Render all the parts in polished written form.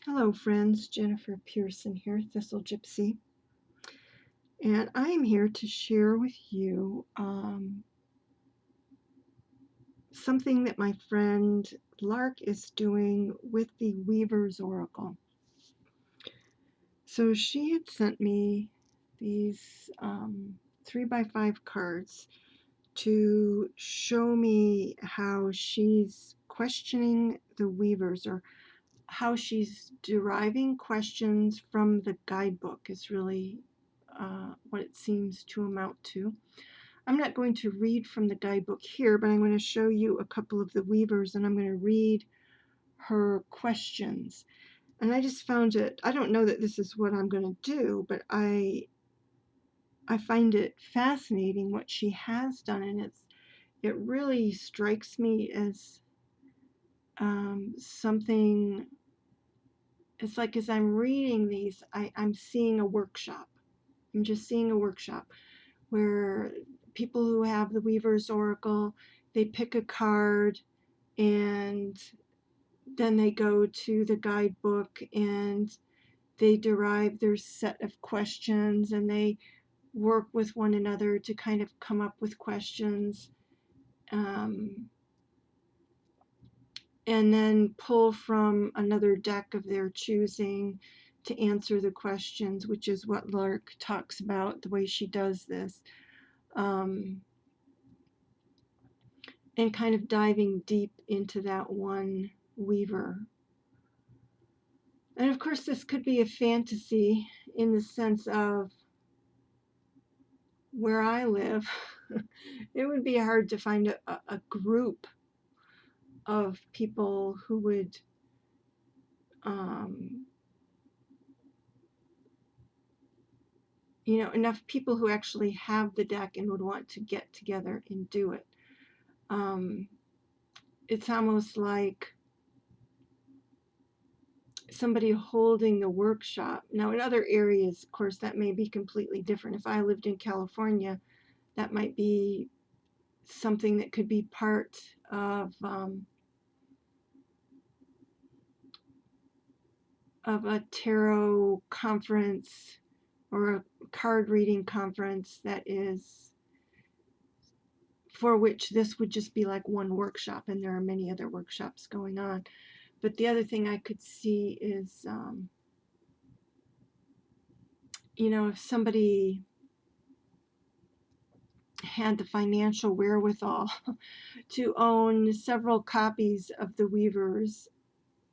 Hello friends, Jennifer Pearson here, Thistle Gypsy, and I am here to share with you something that my friend Lark is doing with the Weaver's Oracle. So she had sent me these 3x5 cards to show me how she's questioning the Weavers, or how she's deriving questions from the guidebook is really what it seems to amount to. I'm not going to read from the guidebook here, but I'm going to show you a couple of the weavers, and I'm going to read her questions. And I just found it, I don't know that this is what I'm going to do, but I find it fascinating what she has done, and it really strikes me as something. It's like as I'm reading these, I'm seeing a workshop. I'm just seeing a workshop where people who have the Weaver's Oracle, they pick a card and then they go to the guidebook and they derive their set of questions and they work with one another to kind of come up with questions. And then pull from another deck of their choosing to answer the questions, which is what Lark talks about, the way she does this. And kind of diving deep into that one weaver. And of course, this could be a fantasy in the sense of where I live. It would be hard to find a group of people who would enough people who actually have the deck and would want to get together and do it. It's almost like somebody holding the workshop. Now, in other areas, of course, that may be completely different. If I lived in California, that might be something that could be part of a tarot conference or a card reading conference that is for which this would just be like one workshop, and there are many other workshops going on. But the other thing I could see is, if somebody had the financial wherewithal to own several copies of the Weavers,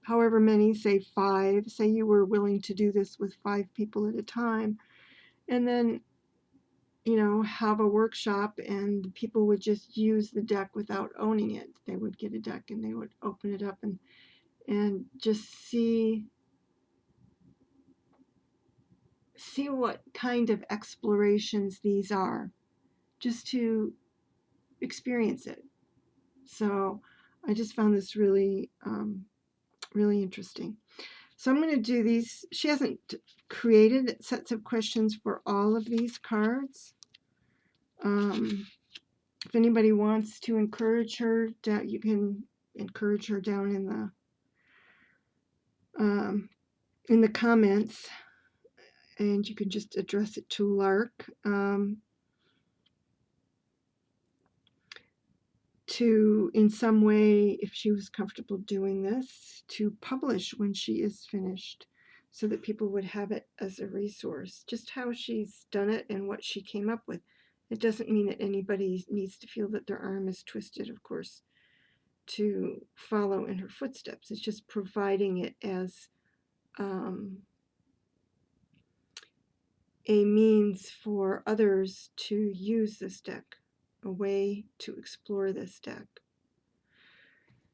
however many, say 5, say you were willing to do this with 5 people at a time, and then have a workshop and people would just use the deck without owning it. They would get a deck and they would open it up and just see what kind of explorations these are, just to experience it. So I just found this really really interesting. So I'm going to do these. She hasn't created sets of questions for all of these cards. If anybody wants to encourage her, you can encourage her down in the comments, and you can just address it to Lark. To, in some way, if she was comfortable doing this, to publish when she is finished so that people would have it as a resource. Just how she's done it and what she came up with. It doesn't mean that anybody needs to feel that their arm is twisted, of course, to follow in her footsteps. It's just providing it as a means for others to use this deck, a way to explore this deck.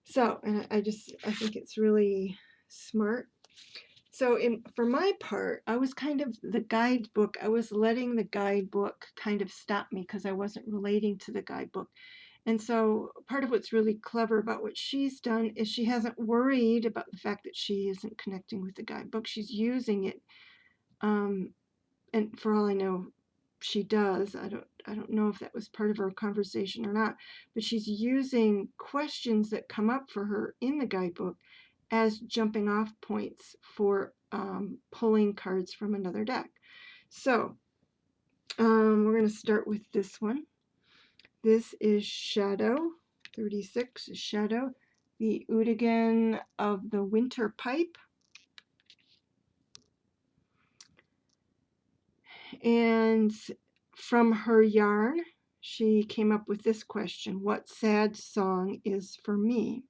So, and I think it's really smart. So for my part, I was kind of the guidebook. I was letting the guidebook kind of stop me because I wasn't relating to the guidebook. And so part of what's really clever about what she's done is she hasn't worried about the fact that she isn't connecting with the guidebook. She's using it. And for all I know, she does. I don't know if that was part of our conversation or not, but she's using questions that come up for her in the guidebook as jumping off points for pulling cards from another deck. So we're going to start with this one. This is Shadow, 36 is Shadow, the Udigan of the Winter Pipe. And from her yarn, she came up with this question: what sad song is for me?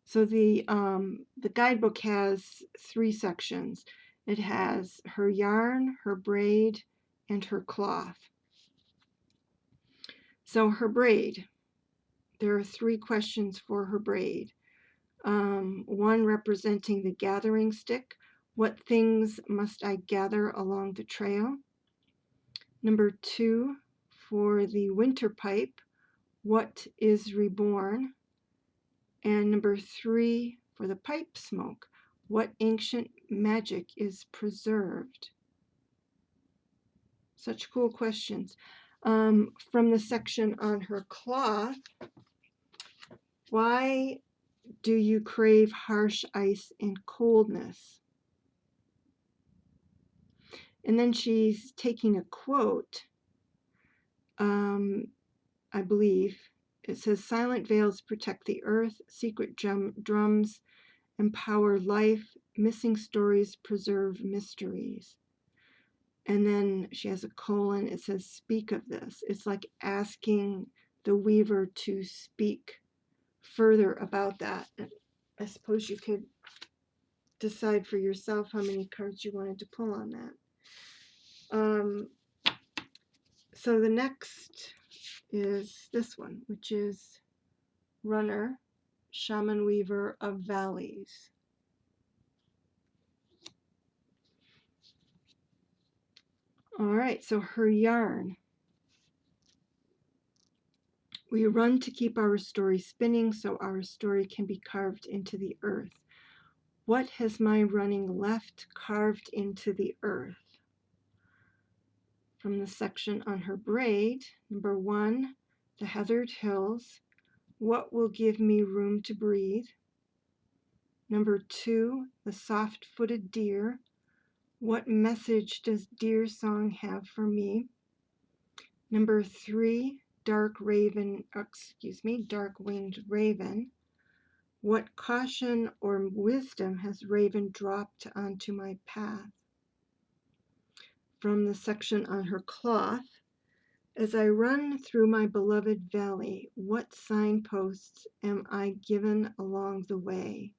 So the guidebook has 3 sections. It has her yarn, her braid, and her cloth. So her braid, there are 3 questions for her braid. One representing the gathering stick. What things must I gather along the trail? Number 2, for the winter pipe, what is reborn? And number 3, for the pipe smoke, what ancient magic is preserved? Such cool questions. From the section on her cloth, why do you crave harsh ice and coldness? And then she's taking a quote, I believe. It says, silent veils protect the earth, secret drums empower life, missing stories preserve mysteries. And then she has a colon, it says, speak of this. It's like asking the weaver to speak further about that. And I suppose you could decide for yourself how many cards you wanted to pull on that. So the next is this one, which is Runner, Shaman Weaver of Valleys. All right, so her yarn. We run to keep our story spinning so our story can be carved into the earth. What has my running left carved into the earth? From the section on her braid, number 1, the heathered hills. What will give me room to breathe? Number 2, the soft-footed deer. What message does deer song have for me? Number 3, dark-winged raven. What caution or wisdom has raven dropped onto my path? From the section on her cloth, as I run through my beloved valley, what signposts am I given along the way?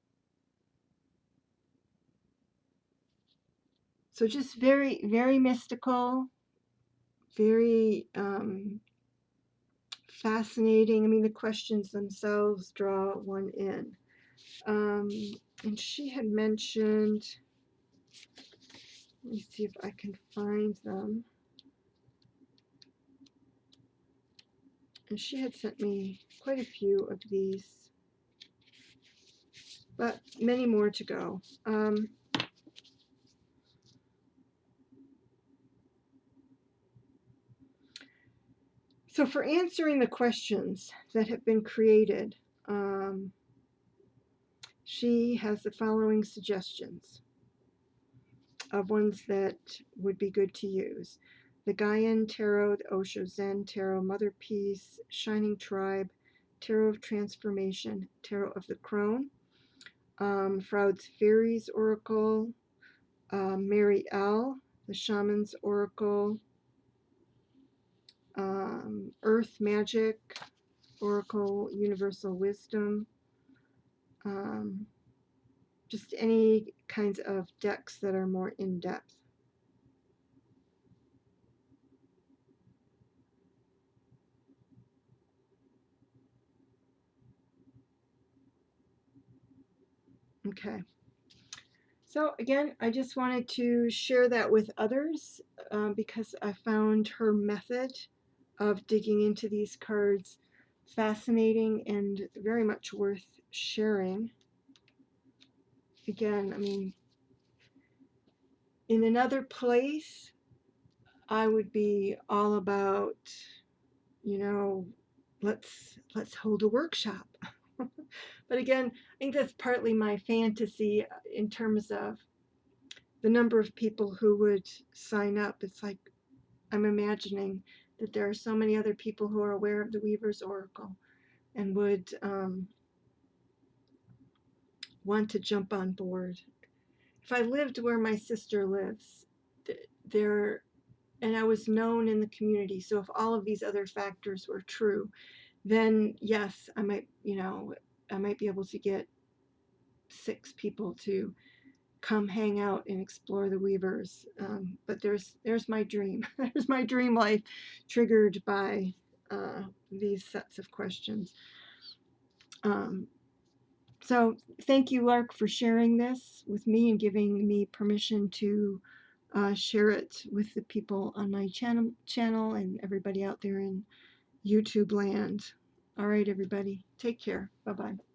So just very, very mystical, very fascinating. I mean, the questions themselves draw one in. And she had mentioned, let me see if I can find them. And she had sent me quite a few of these, but many more to go. So for answering the questions that have been created, she has the following suggestions of ones that would be good to use. The Gaian Tarot, the Osho Zen Tarot, Mother Peace, Shining Tribe, Tarot of Transformation, Tarot of the Crone, Froude's Fairies Oracle, Mary L., the Shaman's Oracle, Earth Magic Oracle, Universal Wisdom, just any kinds of decks that are more in-depth. Okay. So again, I just wanted to share that with others because I found her method of digging into these cards fascinating and very much worth sharing. Again, I mean, in another place, I would be all about, you know, let's hold a workshop. But again, I think that's partly my fantasy in terms of the number of people who would sign up. It's like I'm imagining that there are so many other people who are aware of the Weaver's Oracle and would want to jump on board. If I lived where my sister lives, there, and I was known in the community, so if all of these other factors were true, then yes, I might, I might be able to get 6 people to come hang out and explore the Weavers. But there's my dream. There's my dream life triggered by these sets of questions. So thank you, Lark, for sharing this with me and giving me permission to share it with the people on my channel and everybody out there in YouTube land. All right, everybody, take care. Bye-bye.